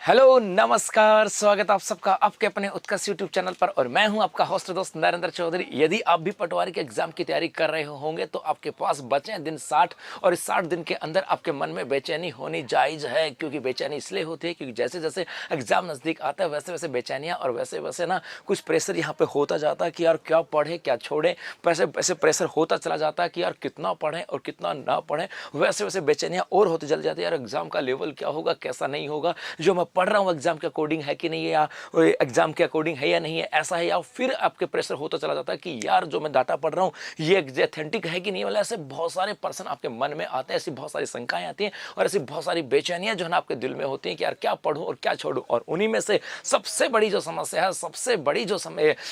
Hello नमस्कार, स्वागत आप सबका आपके अपने उत्कर्ष यूट्यूब चैनल पर। और मैं हूं आपका होस्ट दोस्त नरेंद्र चौधरी। यदि आप भी पटवारी के एग्जाम की तैयारी कर रहे होंगे तो आपके पास बचे हैं दिन 60 और इस 60 दिन के अंदर आपके मन में बेचैनी होनी जायज़ है। क्योंकि बेचैनी इसलिए होती है क्योंकि जैसे जैसे एग्जाम नज़दीक आता है वैसे वैसे बेचैनियाँ और वैसे वैसे ना कुछ प्रेशर यहाँ पे होता जाता है कि यार क्या पढ़े क्या छोड़े। वैसे वैसे प्रेशर होता चला जाता है कि यार कितना पढ़ें और कितना ना पढ़ें। वैसे वैसे बेचैनियाँ और होती चल जाती है, यार एग्जाम का लेवल क्या होगा कैसा नहीं होगा, जो मैं पढ़ रहा हूँ एग्जाम के अकॉर्डिंग है कि नहीं है, या एग्जाम के अकॉर्डिंग है या नहीं है, ऐसा है। या फिर आपके प्रेशर होता चला जाता है कि यार जो मैं डाटा पढ़ रहा हूँ ये ऑथेंटिक है कि नहीं। मतलब ऐसे बहुत सारे पर्सन आपके मन में आते हैं, ऐसी बहुत सारी शंकाएं आती हैं और ऐसी बहुत सारी बेचैनियां जो है ना आपके दिल में होती हैं कि यार क्या पढ़ूं और क्या छोड़ूं। और उन्हीं में से सबसे बड़ी जो समस्या है, सबसे बड़ी जो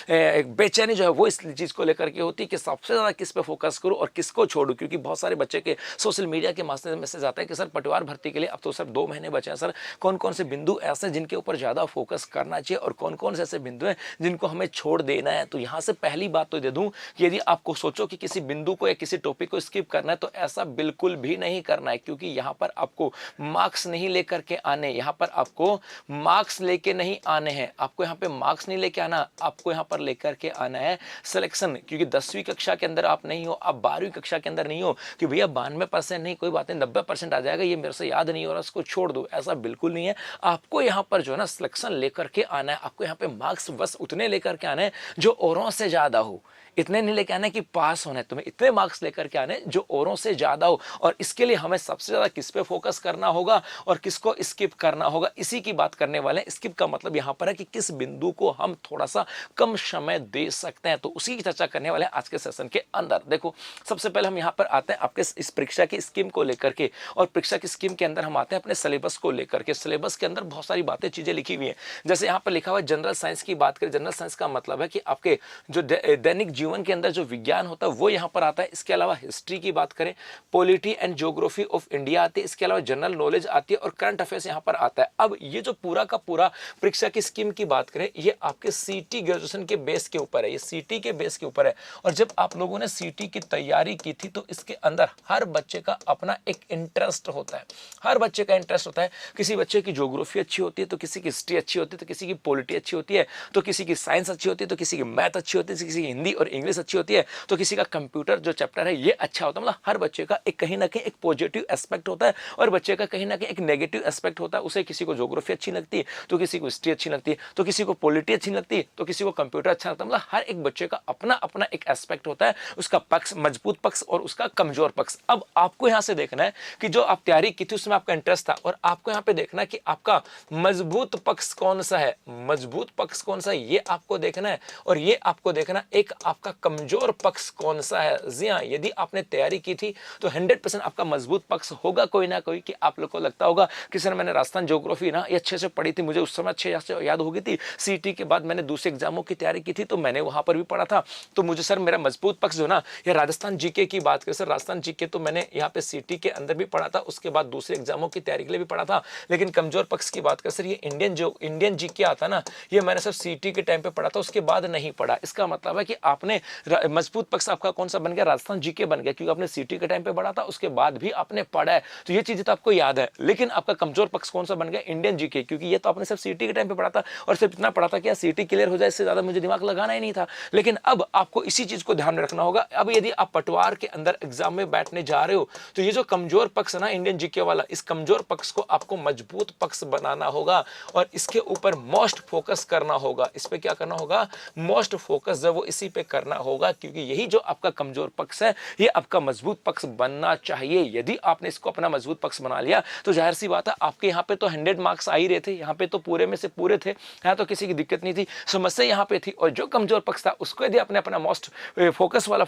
एक बेचैनी जो है वो इस चीज़ को लेकर के होती है कि सबसे ज़्यादा किस पे फोकस करूँ और किसको छोड़ूं। क्योंकि बहुत सारे बच्चे के सोशल मीडिया के माध्यम से जाता है कि सर पटवार भर्ती के लिए अब तो सर 2 महीने बचे हैं, सर कौन कौन से बिंदु ऐसे जिनके ऊपर ज़्यादा फोकस करना चाहिए और कौन कौन से ऐसे बिंदु हैं जिनको हमें छोड़ देना है। तो यहाँ से पहली बात तो दे दूं कि यदि आपको सोचो कि किसी बिंदु को या किसी टॉपिक को स्किप करना है तो ऐसा बिल्कुल भी नहीं करना है। क्योंकि यहाँ पर आपको मार्क्स नहीं लेकर के आने, यहाँ पर आपको मार्क्स लेके नहीं आने हैं, आपको यहाँ पे मार्क्स नहीं लेके आना, आपको यहाँ पर लेकर के आना है सिलेक्शन। क्योंकि 10वीं कक्षा के अंदर आप नहीं हो, आप 12वीं कक्षा के अंदर नहीं हो कि भैया 92% नहीं कोई बात नहीं 90% आ जाएगा, ये मेरे से याद नहीं हो रहा उसको छोड़ दो, ऐसा बिल्कुल नहीं है। आपको यहाँ पर जो है ना सिलेक्शन लेकर के आना है, आपको यहाँ पे मार्क्स बस उतने लेकर के आने हैं जो औरों से ज्यादा हो। इतने नहीं लेके आने कि पास होने, तुम्हें इतने मार्क्स लेकर के आने जो औरों से ज्यादा हो। और इसके लिए हमें सबसे ज्यादा किस पे फोकस करना होगा और किसको स्किप करना होगा, इसी की बात करने वाले हैं। स्किप का मतलब यहाँ पर है कि किस बिंदु को हम थोड़ा सा कम समय दे सकते हैं, तो उसी की चर्चा करने वाले हैं आज के सेशन के अंदर। देखो सबसे पहले हम यहाँ पर आते हैं आपके इस परीक्षा की स्कीम को लेकर के, और परीक्षा की स्कीम के अंदर हम आते हैं अपने सिलेबस को लेकर के। सिलेबस के अंदर बहुत सारी बातें चीजें लिखी हुई हैं। जैसे यहाँ पर लिखा हुआ है जनरल साइंस की बात करें, जनरल साइंस का मतलब है कि आपके जो दैनिक जीवन के अंदर जो विज्ञान होता है वो यहाँ पर आता है। इसके अलावा हिस्ट्री की बात करें, polity and geography of India आती है। इसके अलावा जनरल नॉलेज आती है और करंट अफेयर्स यहाँ पर आता है। अब ये जो पूरा का पूरा परीक्षा की स्कीम की बात करें, ये आपके सीटी ग्रेजुएशन के बेस के ऊपर है, ये सीटी के बेस के ऊपर है। और जब आप लोगों ने सीटी की तैयारी की थी तो इसके अंदर हर बच्चे का अपना एक इंटरेस्ट होता है, हर बच्चे का इंटरेस्ट होता है। किसी बच्चे की ज्योग्राफी अच्छी होती है तो किसी की हिस्ट्री अच्छी होती है, तो किसी की पॉलिटी अच्छी होती है, तो किसी की साइंस अच्छी होती है, तो किसी की मैथ अच्छी होती है, किसी की हिंदी और इंग्लिश अच्छी होती है, तो किसी का कंप्यूटर जो चैप्टर है ये अच्छा होता है। मतलब हर बच्चे का एक कहीं ना कहीं एक पॉजिटिव एस्पेक्ट होता है और बच्चे का कहीं ना कहीं एक नेगेटिव एस्पेक्ट होता है। उसे किसी को ज्योग्राफी अच्छी लगती है तो किसी को हिस्ट्री अच्छी लगती है, तो किसी को पॉलिटी अच्छी लगती है, तो किसी को कंप्यूटर अच्छा लगता है। मतलब हर एक बच्चे का अपना अपना एक एस्पेक्ट होता है, उसका पक्ष, मजबूत पक्ष और उसका कमजोर पक्ष। अब आपको यहाँ से देखना है कि जो आप तैयारी की थी उसमें आपका इंटरेस्ट था, और आपको यहाँ पे देखना है कि आपका मजबूत पक्ष कौन सा है, मजबूत पक्ष कौन सा है ये आपको देखना है। और ये आपको देखना एक आपका कमजोर पक्ष कौन सा है। जी हाँ, यदि आपने तैयारी की थी तो 100% आपका मजबूत पक्ष होगा कोई ना कोई। कि आप लोग को लगता होगा कि सर मैंने राजस्थान ज्योग्राफी ना ये अच्छे से पढ़ी थी, मुझे उस समय अच्छे से याद हो गई थी, सीटी के बाद मैंने दूसरे एग्जामों की तैयारी की थी तो मैंने वहां पर भी पढ़ा था, तो मुझे सर मेरा मजबूत पक्ष जो ना, या राजस्थान जीके की बात करें सर, राजस्थान जीके तो मैंने यहाँ पे सीटी के अंदर भी पढ़ा था, उसके बाद दूसरे एग्जामों की तैयारी के लिए भी पढ़ा था। लेकिन कमजोर पक्ष की बात करें सर, ये इंडियन जीके आता ना, ये मैंने सर सीटी के टाइम पे पढ़ा था, उसके बाद नहीं पढ़ा। इसका मतलब है कि आपने मजबूत पक्ष आपका कौन सा बन गया, राजस्थान जीके बन गया, क्योंकि आपने सीटी के टाइम पे पढ़ा था उसके बाद भी आपने पढ़ा है, तो ये चीजें तो आपको याद है। लेकिन आपका कमजोर पक्ष कौन सा बन गया, इंडियन जीके, क्योंकि ये तो आपने सिर्फ सीटी के टाइम पे पढ़ा था और सिर्फ इतना पढ़ा था कि सीटी क्लियर हो जाए, इससे ज्यादा मुझे दिमाग लगाना ही नहीं था। लेकिन अब आपको इसी चीज को ध्यान में रखना होगा। अब यदि आप पटवार के अंदर एग्जाम में बैठने जा रहे हो तो ये जो कमजोर पक्ष है ना इंडियन जीके वाला, इस कमजोर पक्ष को आपको मजबूत पक्ष बनाना होगा और इसके ऊपर मोस्ट फोकस करना होगा। इस पे क्या करना होगा, मोस्ट फोकस जो वो इसी पे करना होगा, क्योंकि यही जो आपका कमजोर पक्ष है ये आपका मजबूत पक्ष बनना चाहिए। यदि आपने इसको अपना मजबूत पक्ष बना लिया तो जाहिर सी बात है आपके यहाँ पे तो 100 मार्क्स आ ही रहे थे, यहाँ पे तो पूरे में से पूरे थे, यहाँ तो किसी की दिक्कत नहीं थी, समस्या यहाँ पे थी। और जो कमजोर पक्ष था उसको यदि आपने अपना मोस्ट फोकस वाला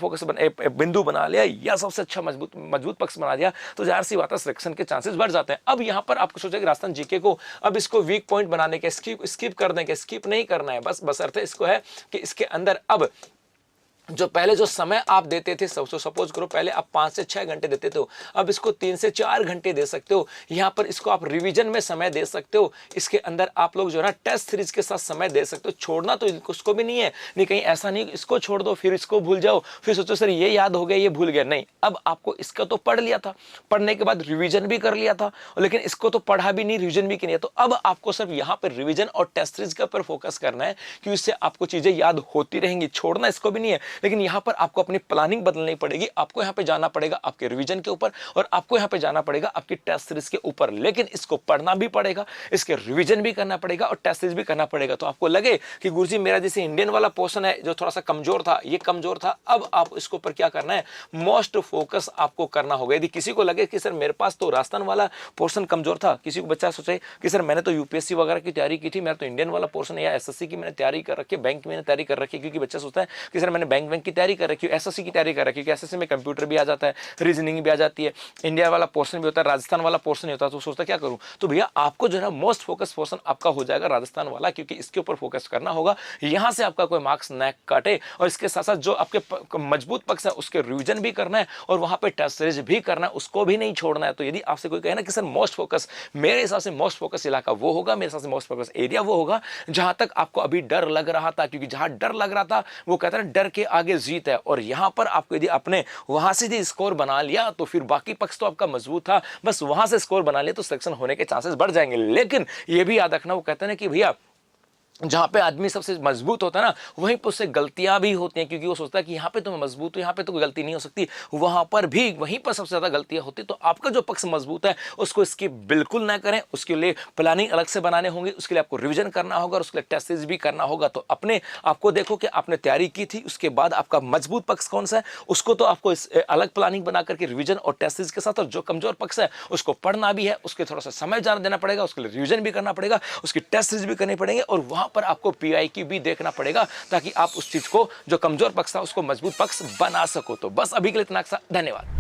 बिंदु बना लिया या सबसे अच्छा मजबूत पक्ष बना दिया तो जाहिर सी बात है सिलेक्शन के चांसेस बढ़ जाते हैं। अब यहाँ पर आपको सोचा कि राजस्थान जीके को अब इसको वीक पॉइंट बनाने के, स्किप कर देंगे, स्किप नहीं करना है, बस बशर्ते इसको है कि इसके अंदर अब जो पहले जो समय आप देते थे, सपोज करो पहले आप 5 से 6 घंटे देते थे, अब इसको 3 से 4 घंटे दे सकते हो। यहाँ पर इसको आप रिवीजन में समय दे सकते हो। इसके अंदर आप लोग जो है ना टेस्ट सीरीज के साथ समय दे सकते हो। छोड़ना तो उसको भी नहीं है, नहीं कहीं ऐसा नहीं इसको छोड़ दो फिर इसको भूल जाओ, फिर सोचो सर ये याद हो गया ये भूल गया, नहीं। अब आपको इसका तो पढ़ लिया था, पढ़ने के बाद रिवीजन भी कर लिया था, लेकिन इसको तो पढ़ा भी नहीं, रिवीजन भी किया, तो अब आपको सिर्फ यहाँ पर रिवीजन और टेस्ट सीरीज के ऊपर फोकस करना है कि इससे आपको चीजें याद होती रहेंगी। छोड़ना इसको भी नहीं है, लेकिन यहां पर आपको अपनी प्लानिंग बदलनी पड़ेगी। आपको यहां पे जाना पड़ेगा आपके रिवीजन के ऊपर, और आपको यहां पे जाना पड़ेगा आपकी टेस्ट सीरीज के ऊपर। लेकिन इसको पढ़ना भी पड़ेगा, इसके रिवीजन भी करना पड़ेगा और टेस्ट सीरीज भी करना पड़ेगा। तो आपको लगे कि गुरुजी मेरा जैसे इंडियन वाला पोर्शन है जो थोड़ा सा कमजोर था, ये कमजोर था, अब आप इसके ऊपर क्या करना है, मोस्ट फोकस आपको करना होगा। यदि किसी को लगे कि सर मेरे पास तो राजस्थान वाला पोर्शन कमजोर था, किसी को बच्चा सोचे कि सर मैंने तो यूपीएससी वगैरह की तैयारी की थी, मेरा तो इंडियन वाला पोर्शन है, या एसएससी की मैंने तैयारी कर रखी है, बैंक में तैयारी कर रखी है, क्योंकि बच्चा सोचता है कि सर मैंने बैंक की तैयारी कर रखी है, एसएससी की तैयारी कर रखी है, एसएससी में कंप्यूटर भी आ जाता है, रीजनिंग भी आ जाती है, इंडिया वाला पोर्शन भी होता है, राजस्थान वाला पोर्शन नहीं होता, तो सोचता क्या करूं। तो भैया आपको जो है मोस्ट फोकस पोर्शन आपका हो जाएगा राजस्थान वाला, क्योंकि इसके ऊपर फोकस करना होगा, यहां से आपका कोई मार्क्स न काटे। और इसके साथ साथ जो आपके मजबूत पक्ष है उसके रिवीजन भी करना है, और वहां पे टेस्ट सीरीज भी करना है, उसको भी नहीं छोड़ना है। तो यदि आपसे कोई कहे ना कि सर मोस्ट फोकस, मेरे हिसाब से मोस्ट फोकस इलाका वो होगा, मेरे हिसाब से मोस्ट फोकस एरिया वो होगा जहां तक आपको अभी डर लग रहा था, क्योंकि जहां डर लग रहा था वो कहते हैं डर के आगे जीत है। और यहां पर आपको यदि आपने वहां से यदि स्कोर बना लिया तो फिर बाकी पक्ष तो आपका मजबूत था, बस वहां से स्कोर बना लिया तो सिलेक्शन होने के चांसेस बढ़ जाएंगे। लेकिन यह भी याद रखना, वो कहते हैं कि भैया जहां पे आदमी सबसे मजबूत होता है ना, वहीं पर उससे गलतियां भी होती हैं, क्योंकि वो सोचता है कि यहाँ पे तो मैं मजबूत हूं, यहाँ पे तो कोई गलती नहीं हो सकती, वहां पर भी वहीं पर सबसे ज्यादा गलतियां होती। तो आपका जो पक्ष मजबूत है उसको स्किप बिल्कुल ना करें, उसके लिए प्लानिंग अलग से बनाने होंगे, उसके लिए आपको रिविजन करना होगा और उसके लिए टेस्ट सीरीज भी करना होगा। तो अपने आपको देखो कि आपने तैयारी की थी, उसके बाद आपका मजबूत पक्ष कौन सा है, उसको तो आपको अलग प्लानिंग बना करके रिविजन और टेस्ट सीरीज के साथ, और जो कमजोर पक्ष है उसको पढ़ना भी है, उसके थोड़ा सा समय ज्यादा देना पड़ेगा, उसके लिए रिविजन भी करना पड़ेगा, उसकी टेस्ट सीरीज भी करनी पड़ेंगे, और वहां पर आपको पीआई की भी देखना पड़ेगा, ताकि आप उस चीज को जो कमजोर पक्ष था उसको मजबूत पक्ष बना सको। तो बस अभी के लिए इतना, धन्यवाद।